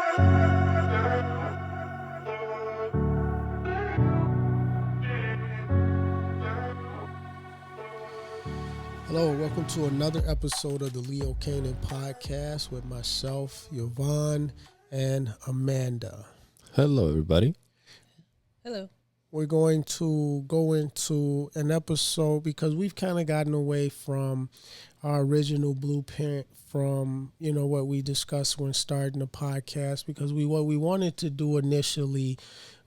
Hello, welcome to another episode of the Leo Kanan podcast with myself, Yvonne, and Amanda. Hello, everybody. Hello. We're going to go into an episode because we've kind of gotten away from our original blueprint from, what we discussed when starting the podcast, because what we wanted to do initially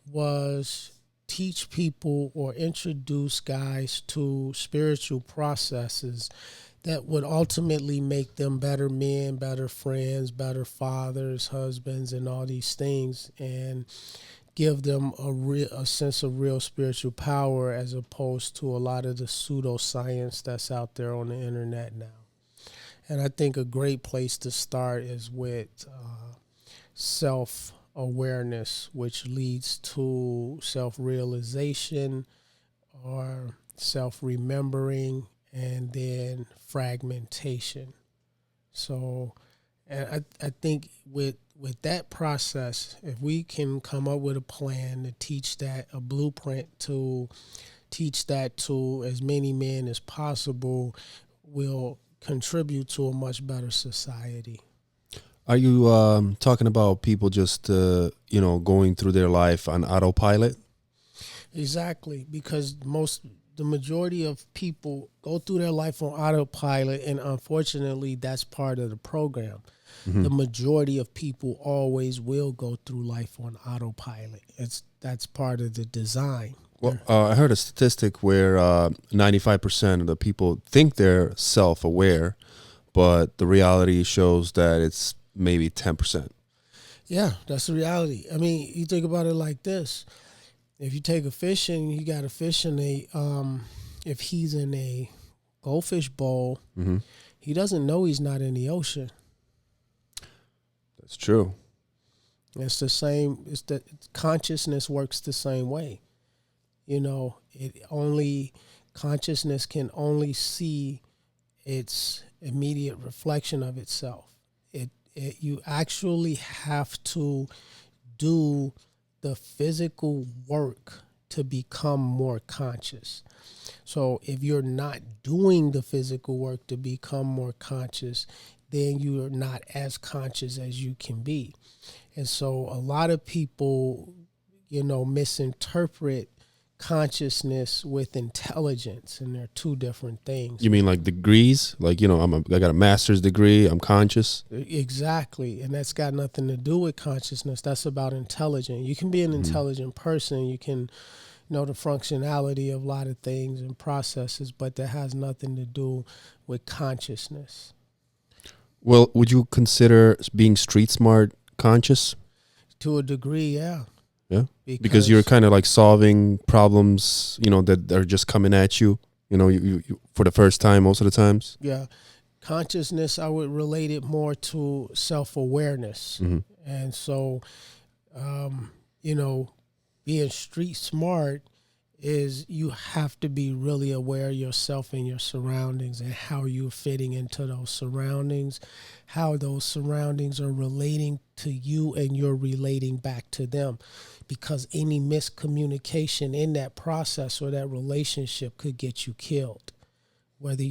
was teach people or introduce guys to spiritual processes that would ultimately make them better men, better friends, better fathers, husbands, and all these things, and give them a sense of real spiritual power as opposed to a lot of the pseudoscience that's out there on the internet now. And I think a great place to start is with self-awareness, which leads to self-realization or self-remembering, and then fragmentation. So, and I think with that process, if we can come up with a plan to teach that, a blueprint to teach that to as many men as possible, will contribute to a much better society. Are you talking about people just, going through their life on autopilot? Exactly, because the majority of people go through their life on autopilot, and unfortunately, that's part of the program. Mm-hmm. The majority of people always will go through life on autopilot. That's part of the design. Well, I heard a statistic where 95% of the people think they're self-aware, but the reality shows that it's maybe 10%. Yeah, that's the reality. I mean, you think about it like this. If you take a fish and you got a fish in if he's in a goldfish bowl, mm-hmm. he doesn't know he's not in the ocean. That's true. It's the same. It's the consciousness works the same way. Consciousness can only see its immediate reflection of itself. You actually have to do the physical work to become more conscious. So if you're not doing the physical work to become more conscious, then you are not as conscious as you can be. And so a lot of people, misinterpret consciousness with intelligence, and they're two different things. You mean like degrees? Like, I got a master's degree, I'm conscious? Exactly. And that's got nothing to do with consciousness. That's about intelligence. You can be an intelligent person. You can know the functionality of a lot of things and processes, but that has nothing to do with consciousness. Well, would you consider being street smart conscious? To a degree, yeah. Yeah, because you're kind of like solving problems, that are just coming at you, you for the first time most of the times. Yeah. Consciousness, I would relate it more to self-awareness. Mm-hmm. And so, being street smart is you have to be really aware of yourself and your surroundings and how you're fitting into those surroundings, how those surroundings are relating to you and you're relating back to them. Because any miscommunication in that process or that relationship could get you killed, whether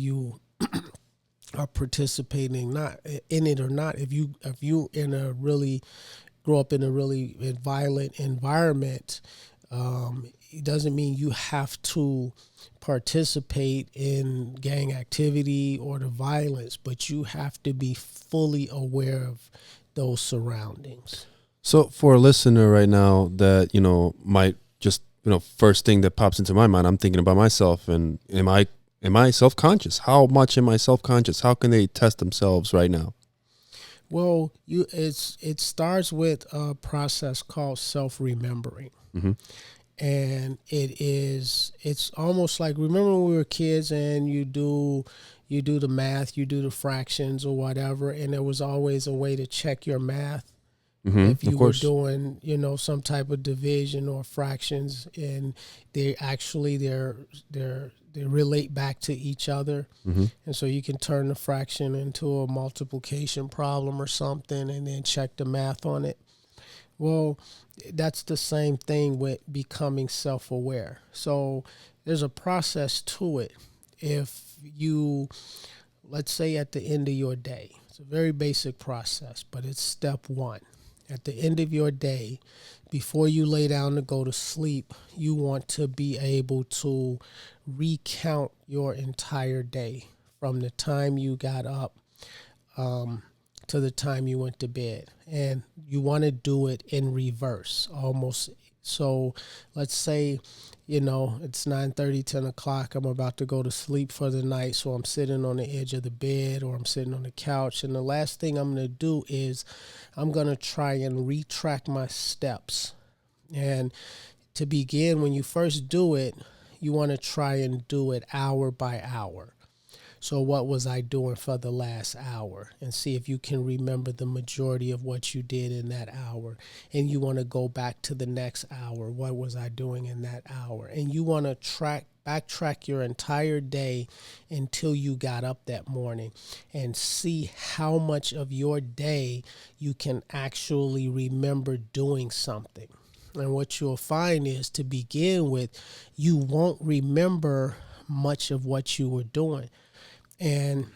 are participating not in it or not. If you grow up in a really violent environment, it doesn't mean you have to participate in gang activity or the violence, but you have to be fully aware of those surroundings. So for a listener right now that, might just, first thing that pops into my mind, I'm thinking about myself, and am I self-conscious? How much am I self-conscious? How can they test themselves right now? Well, it starts with a process called self-remembering. Mm-hmm. And it's almost like, remember when we were kids and you do the math, you do the fractions or whatever, and there was always a way to check your math. Mm-hmm, if you were doing, some type of division or fractions, and they relate back to each other. Mm-hmm. And so you can turn the fraction into a multiplication problem or something and then check the math on it. Well, that's the same thing with becoming self-aware. So there's a process to it. If you, let's say at the end of your day, it's a very basic process, but it's step one. At the end of your day, before you lay down to go to sleep, you want to be able to recount your entire day from the time you got up um, to the time you went to bed. And you want to do it in reverse almost. So let's say, it's 9:30, 10 o'clock. I'm about to go to sleep for the night. So I'm sitting on the edge of the bed or I'm sitting on the couch. And the last thing I'm going to do is I'm going to try and retrack my steps. And to begin, when you first do it, you want to try and do it hour by hour. So what was I doing for the last hour? And see if you can remember the majority of what you did in that hour. And you want to go back to the next hour. What was I doing in that hour? And you want to backtrack your entire day until you got up that morning and see how much of your day you can actually remember doing something. And what you'll find is, to begin with, you won't remember much of what you were doing. And,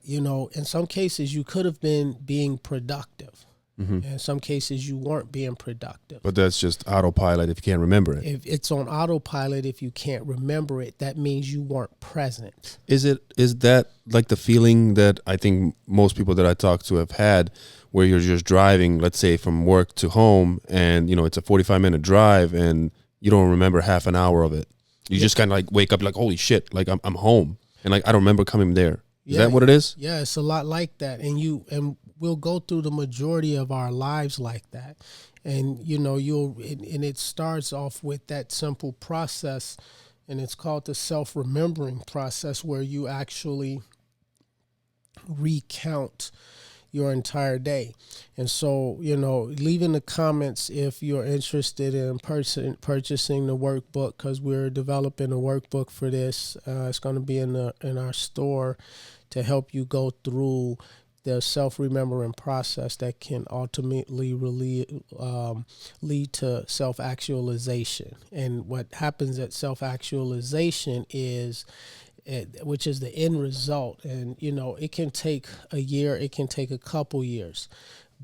in some cases, you could have been being productive. Hmm. In some cases, you weren't being productive. But that's just autopilot if you can't remember it. If it's on autopilot, if you can't remember it, that means you weren't present. Is that like the feeling that I think most people that I talk to have had, where you're just driving, let's say from work to home, and it's a 45-minute drive, and you don't remember half an hour of it. You just kind of like wake up like, holy shit, like I'm home, and like I don't remember coming there. Is that what it is? Yeah, it's a lot like that. And we'll go through the majority of our lives like that. And and it starts off with that simple process, and it's called the self-remembering process, where you actually recount your entire day. And so, leave in the comments if you're interested in purchasing the workbook, because we're developing a workbook for this. It's going to be in our store to help you go through the self-remembering process that can ultimately lead to self-actualization. And what happens at self-actualization is, which is the end result. And, it can take a year, it can take a couple years.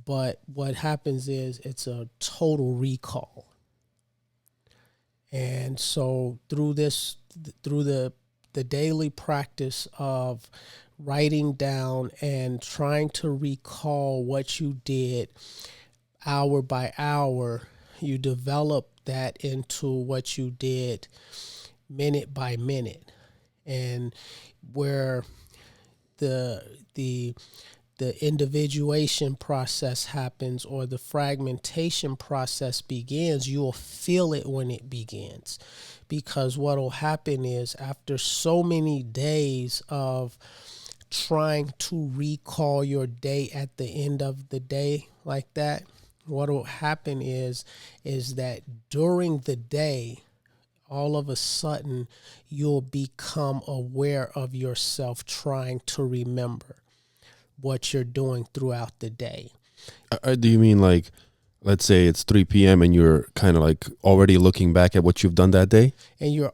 But what happens is it's a total recall. And so through the daily practice of writing down and trying to recall what you did hour by hour, you develop that into what you did minute by minute. And where the individuation process happens, or the fragmentation process begins, you'll feel it when it begins. Because what will happen is, after so many days of trying to recall your day at the end of the day like that, what will happen is that during the day, all of a sudden, you'll become aware of yourself trying to remember what you're doing throughout the day. Do you mean like, let's say it's 3 p.m. and you're kind of like already looking back at what you've done that day? And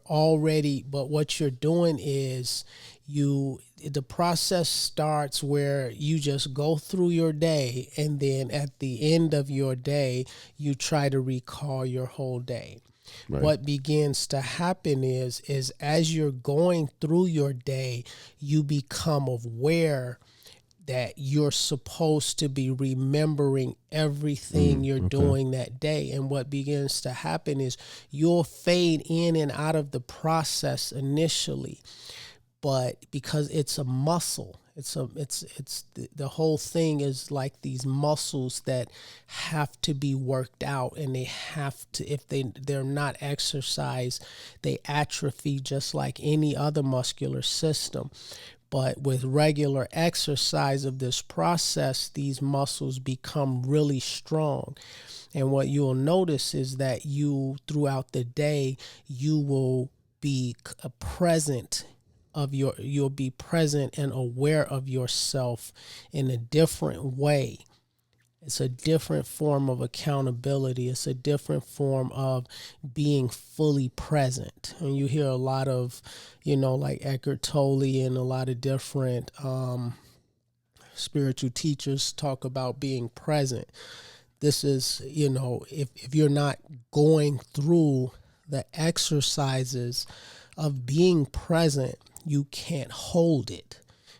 but what you're doing is, the process starts where you just go through your day, and then at the end of your day, you try to recall your whole day. Right. What begins to happen is as you're going through your day, you become aware that you're supposed to be remembering everything you're doing that day. And what begins to happen is you'll fade in and out of the process initially, but because it's a muscle, the whole thing is like these muscles that have to be worked out, and they have to, if they're not exercised, they atrophy just like any other muscular system. But with regular exercise of this process, these muscles become really strong. And what you'll notice is that throughout the day, you will be present you'll be present and aware of yourself in a different way. It's a different form of accountability. It's a different form of being fully present. And you hear a lot of, like Eckhart Tolle and a lot of different spiritual teachers talk about being present. This is, if you're not going through the exercises of being present, you can't hold it.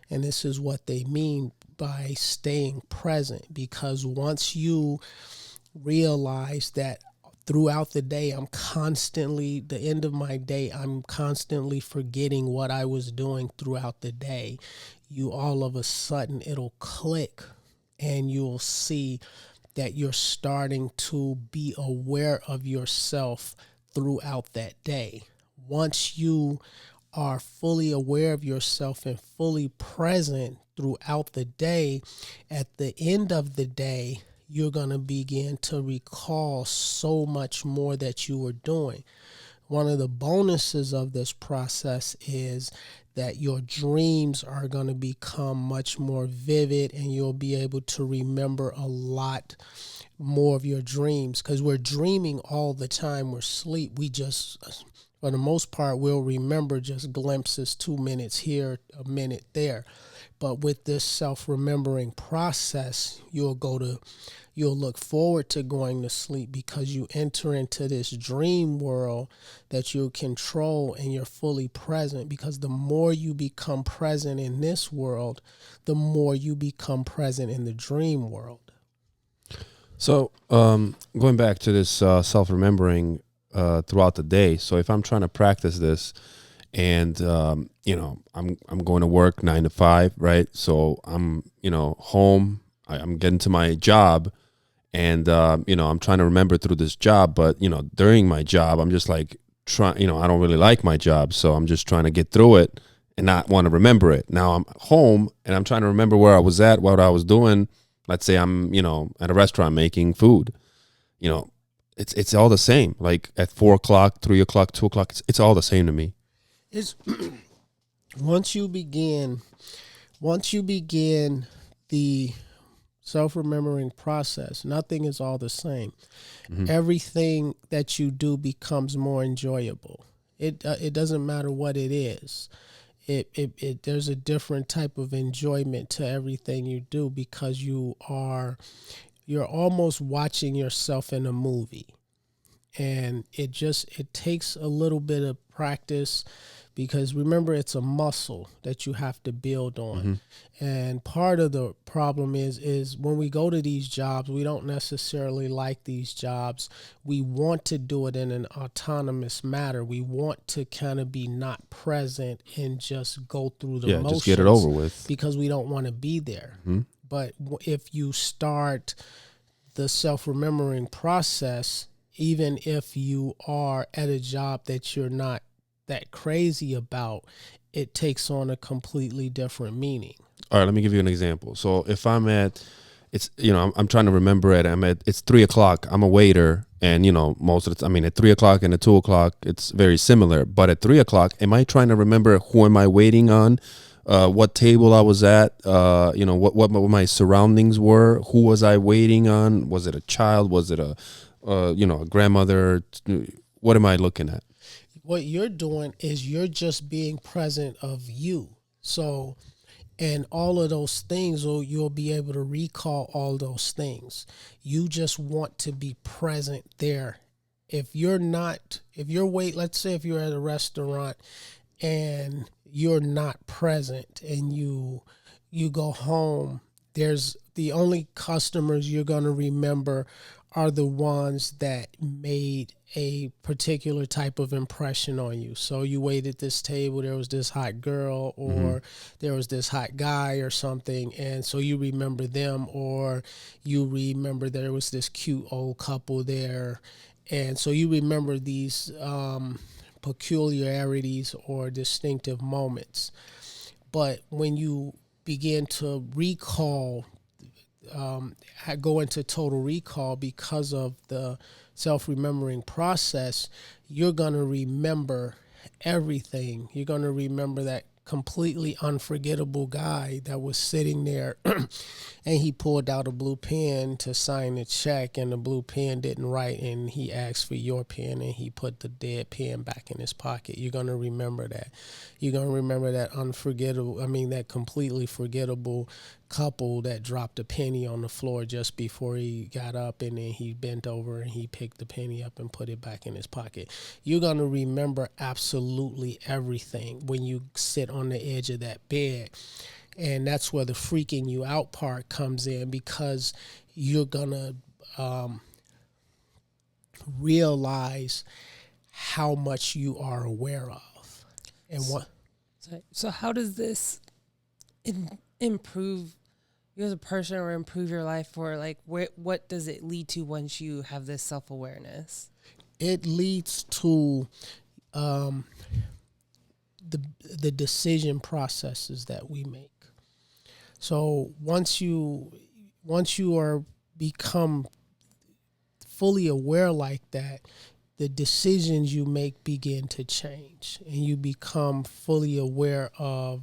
And this is what they mean by staying present, because once you realize that throughout the day, the end of my day, I'm constantly forgetting what I was doing throughout the day, you all of a sudden it'll click and you'll see that you're starting to be aware of yourself throughout that day. Once you are fully aware of yourself and fully present throughout the day, at the end of the day, you're going to begin to recall so much more that you were doing. One of the bonuses of this process is that your dreams are going to become much more vivid, and you'll be able to remember a lot more of your dreams, because we're dreaming all the time. We're asleep. We just, for the most part, we'll remember just glimpses, 2 minutes here, a minute there. But with this self-remembering process, you'll look forward to going to sleep, because you enter into this dream world that you control and you're fully present. Because the more you become present in this world, the more you become present in the dream world. So, going back to this self-remembering throughout the day. So, if I'm trying to practice this, and I'm going to work 9 to 5, right? So I'm home. I'm getting to my job, and I'm trying to remember through this job. But during my job, I'm just like trying. I don't really like my job, so I'm just trying to get through it and not want to remember it. Now I'm home and I'm trying to remember where I was at, what I was doing. Let's say I'm at a restaurant making food. It's all the same. Like at 4 o'clock, 3 o'clock, 2 o'clock, it's all the same to me. It's once you begin the self-remembering process, nothing is all the same. Mm-hmm. Everything that you do becomes more enjoyable. It doesn't matter what it is. It there's a different type of enjoyment to everything you do, because you're almost watching yourself in a movie. And it takes a little bit of practice, because remember, it's a muscle that you have to build on. Mm-hmm. And part of the problem is when we go to these jobs, we don't necessarily like these jobs. We want to do it in an autonomous manner. We want to kind of be not present and just go through the motions, just get it over with, because we don't want to be there. Mm-hmm. But if you start the self-remembering process, even if you are at a job that you're not that crazy about, it takes on a completely different meaning. All right, let me give you an example. So if I'm at, I'm trying to remember it. It's 3 o'clock. I'm a waiter, and most of the time, at 3 o'clock and at 2 o'clock, it's very similar. But at 3 o'clock, am I trying to remember who am I waiting on? What table I was at? What my surroundings were? Who was I waiting on? Was it a child? Was it a grandmother? What am I looking at? What you're doing is you're just being present of you. So, and all of those things, you'll be able to recall all those things. You just want to be present there. If you're let's say if you're at a restaurant and you're not present, and you go home, there's the only customers you're going to remember are the ones that made a particular type of impression on you. So you waited at this table, there was this hot girl, or there was this hot guy or something, and so you remember them, or you remember there was this cute old couple there, and so you remember these peculiarities or distinctive moments. But when you begin to recall, go into total recall because of the self-remembering process, you're going to remember everything. You're going to remember that completely unforgettable guy that was sitting there and he pulled out a blue pen to sign a check and the blue pen didn't write and he asked for your pen and he put the dead pen back in his pocket. You're going to remember that. You're going to remember that that completely forgettable couple that dropped a penny on the floor just before he got up and then he bent over and he picked the penny up and put it back in his pocket. You're going to remember absolutely everything when you sit on the edge of that bed. And that's where the freaking you out part comes in, because you're going to realize how much you are aware of. And what? So how does this improve you as a person or improve your life, or like what does it lead to once you have this self-awareness? It leads to the decision processes that we make. So once you are become fully aware like that, the decisions you make begin to change, and you become fully aware of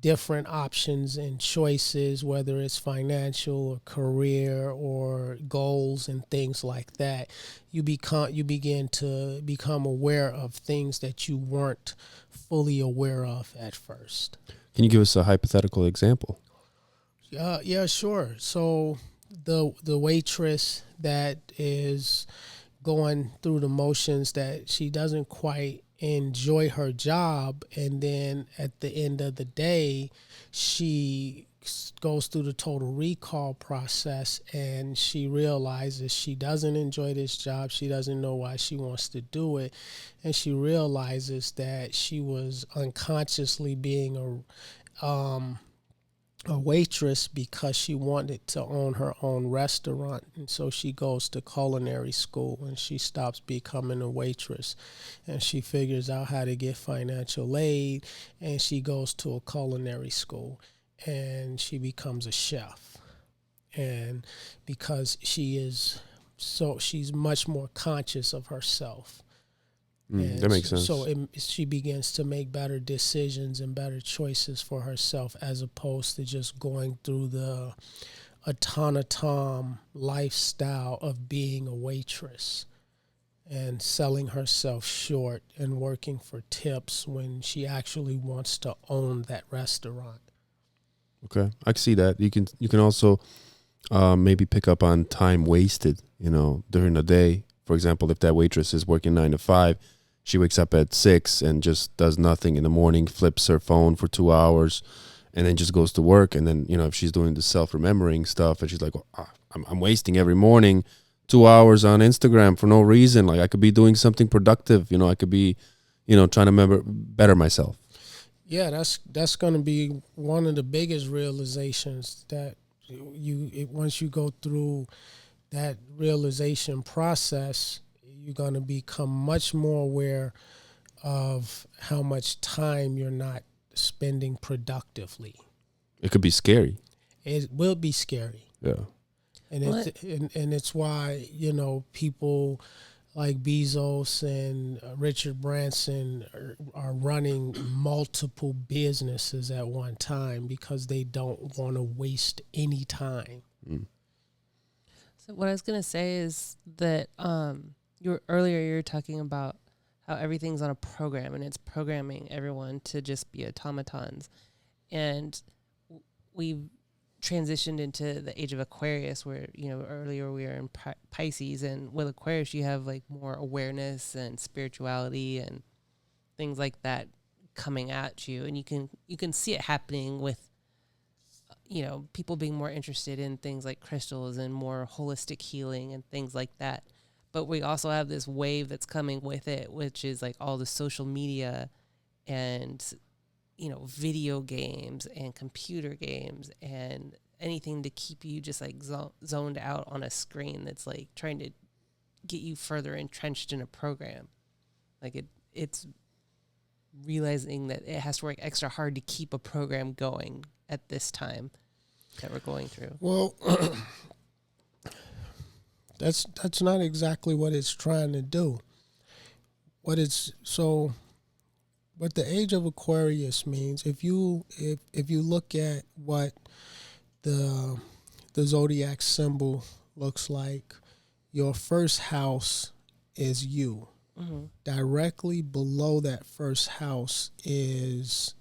different options and choices, whether it's financial or career or goals and things like that. You begin to become aware of things that you weren't fully aware of at first. Can you give us a hypothetical example? Yeah, sure. So the waitress that is going through the motions, that she doesn't quite enjoy her job, and then at the end of the day she goes through the total recall process and she realizes she doesn't enjoy this job. She doesn't know why she wants to do it, and she realizes that she was unconsciously being a waitress because she wanted to own her own restaurant. And so she goes to culinary school and she stops becoming a waitress and she figures out how to get financial aid, and she goes to a culinary school and she becomes a chef. And because she's much more conscious of herself. That makes sense. So she begins to make better decisions and better choices for herself, as opposed to just going through the automaton lifestyle of being a waitress and selling herself short and working for tips when she actually wants to own that restaurant. Okay, I can see that. You can also maybe pick up on time wasted, during the day. For example, if that waitress is working 9 to 5, she wakes up at 6 and just does nothing in the morning, flips her phone for 2 hours, and then just goes to work. And then, if she's doing the self-remembering stuff and she's like, well, I'm wasting every morning 2 hours on Instagram for no reason. Like, I could be doing something productive. I could be, trying to better myself. Yeah, that's going to be one of the biggest realizations that once you go through that realization process, you're going to become much more aware of how much time you're not spending productively. It could be scary. It will be scary. Yeah. And it's why, people like Bezos and Richard Branson are running multiple businesses at one time because they don't want to waste any time. So what I was going to say is that you were talking about how everything's on a program and it's programming everyone to just be automatons. And we've transitioned into the age of Aquarius, where, earlier we were in Pisces, and with Aquarius you have like more awareness and spirituality and things like that coming at you. And you can see it happening with, people being more interested in things like crystals and more holistic healing and things like that. But we also have this wave that's coming with it, which is like all the social media and, video games and computer games and anything to keep you just like zoned out on a screen that's like trying to get you further entrenched in a program. Like it's realizing that it has to work extra hard to keep a program going at this time that we're going through. Well, that's not exactly what it's trying to do. what the age of Aquarius means, if you look at what the zodiac symbol looks like, your first house is you. Mm-hmm. Directly below that first house is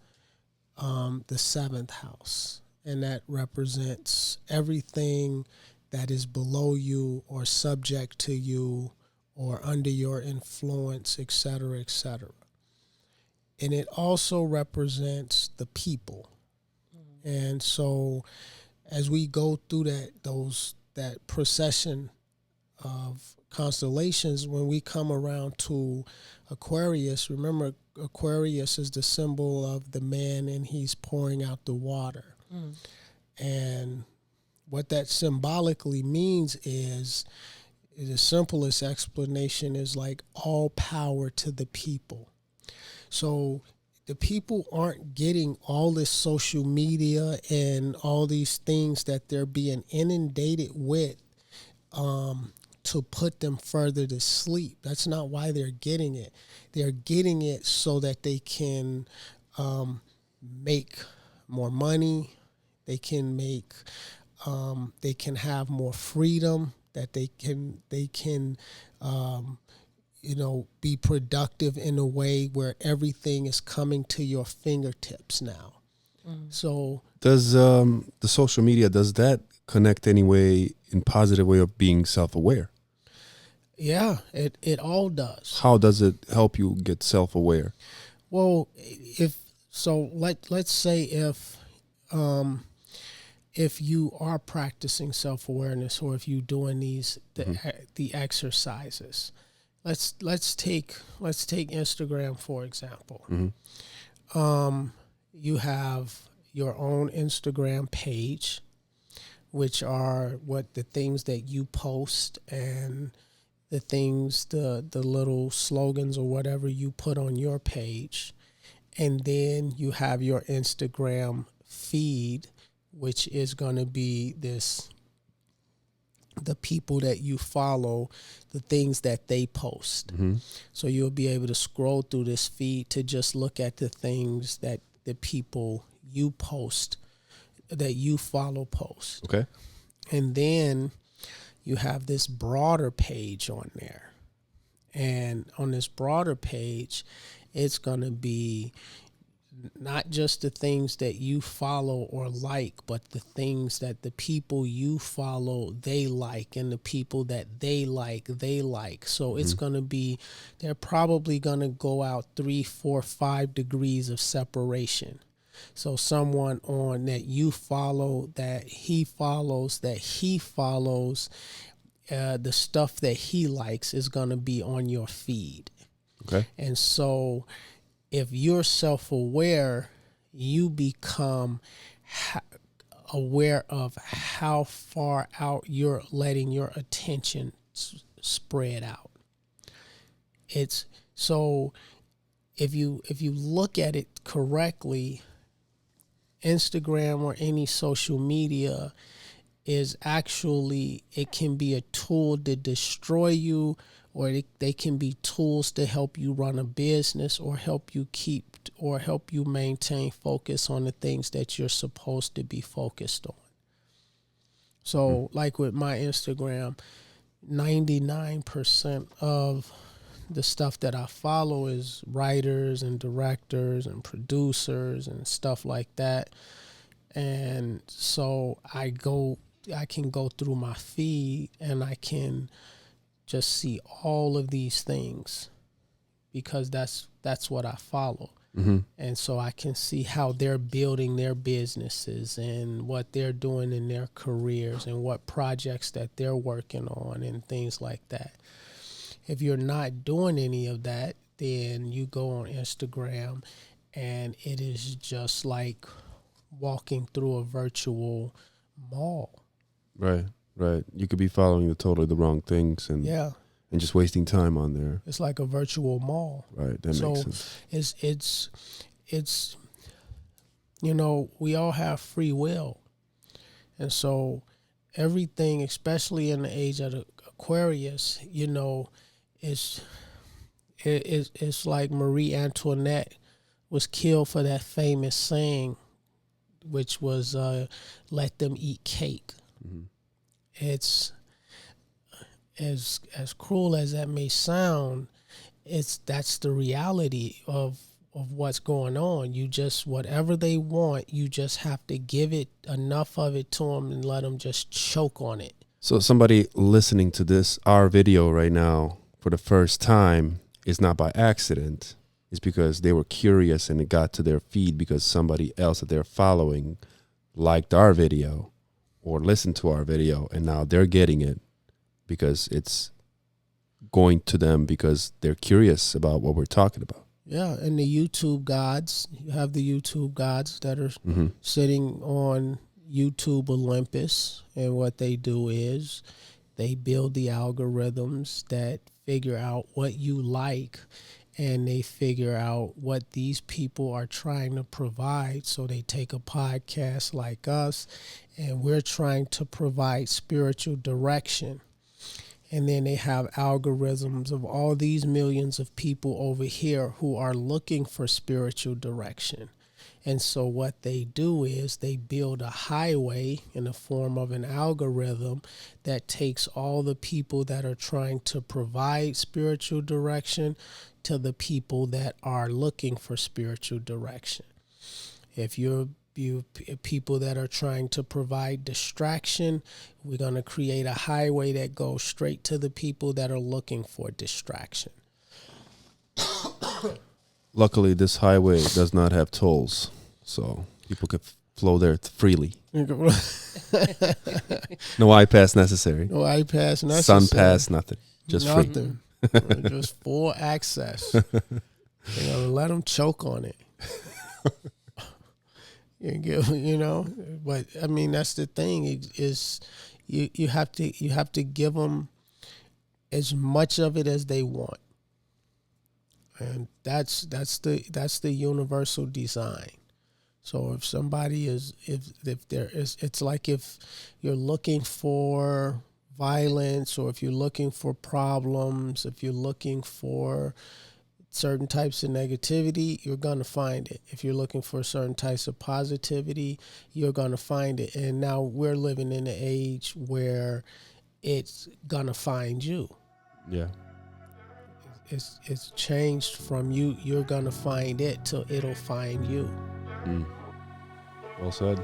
the seventh house, and that represents everything that is below you or subject to you or under your influence, etc., etc. And it also represents the people. And so as we go through that procession of constellations, when we come around to Aquarius, remember Aquarius is the symbol of the man and he's pouring out the water. Mm. And what that symbolically means is the simplest explanation is like all power to the people. So the people aren't getting all this social media and all these things that they're being inundated with to put them further to sleep. That's not why they're getting it. They're getting it so that they can make more money. They can they can have more freedom. That they can be productive in a way where everything is coming to your fingertips now. Mm. So Does the social media, does that connect any way in positive way of being self-aware? yeah, it all does. How does it help you get self-aware? Well, let's say if you are practicing self-awareness, or if you're doing the exercises, let's take Instagram for example. Mm-hmm. You have your own Instagram page, which are what the things that you post and the little slogans or whatever you put on your page. And then you have your Instagram feed, which is going to be the people that you follow, the things that they post. Mm-hmm. So you'll be able to scroll through this feed to just look at the things that the people you post, that you follow, post. Okay. And then you have this broader page on there. And on this broader page, it's going to be not just the things that you follow or like, but the things that the people you follow, they like, and the people that they like. So it's going to be, they're probably going to go out 3, 4, 5 degrees of separation. So someone on that you follow, that he follows, the stuff that he likes is going to be on your feed. Okay. And so if you're self-aware, you become aware of how far out you're letting your attention spread out. It's so if you look at it correctly, Instagram or any social media is actually, it can be a tool to destroy you, or they can be tools to help you run a business, or help you maintain focus on the things that you're supposed to be focused on. So like with my Instagram, 99% of the stuff that I follow is writers and directors and producers and stuff like that. And so I can go through my feed and I can just see all of these things, because that's what I follow. Mm-hmm. And so I can see how they're building their businesses and what they're doing in their careers and what projects that they're working on and things like that. If you're not doing any of that, then you go on Instagram and it is just like walking through a virtual mall. Right. You could be following the wrong things and just wasting time on there. It's like a virtual mall. Right. That makes sense. It's we all have free will. And so everything, especially in the age of the Aquarius, it's like Marie Antoinette was killed for that famous saying, which was let them eat cake. Mm-hmm. It's as cruel as that may sound, that's the reality of what's going on. You just, whatever they want, you just have to give it enough of it to them and let them just choke on it. So somebody listening to our video right now for the first time is not by accident. It's because they were curious and it got to their feed because somebody else that they're following liked our video or listened to our video, and now they're getting it because it's going to them because they're curious about what we're talking about. Yeah, and the YouTube gods, you have the YouTube gods that are Mm-hmm. sitting on YouTube Olympus, and what they do is they build the algorithms that figure out what you like, and they figure out what these people are trying to provide. So they take a podcast like us, and we're trying to provide spiritual direction. And then they have algorithms of all these millions of people over here who are looking for spiritual direction. And so what they do is they build a highway in the form of an algorithm that takes all the people that are trying to provide spiritual direction to the people that are looking for spiritual direction. If you're people that are trying to provide distraction, we're going to create a highway that goes straight to the people that are looking for distraction. Luckily, this highway does not have tolls, so people could flow there freely. No iPass necessary. No iPass necessary. Sun pass, nothing. Just free. Nothing. Just full access. They're going to let them choke on it. But I mean, that's the thing is you have to give them as much of it as they want, and that's the universal design. So if somebody if there is, it's like if you're looking for violence, or if you're looking for problems, if you're looking for certain types of negativity, you're going to find it. If you're looking for certain types of positivity, you're going to find it. And now we're living in an age where it's going to find you. Yeah. It's changed from you're going to find it till it'll find you. Well said.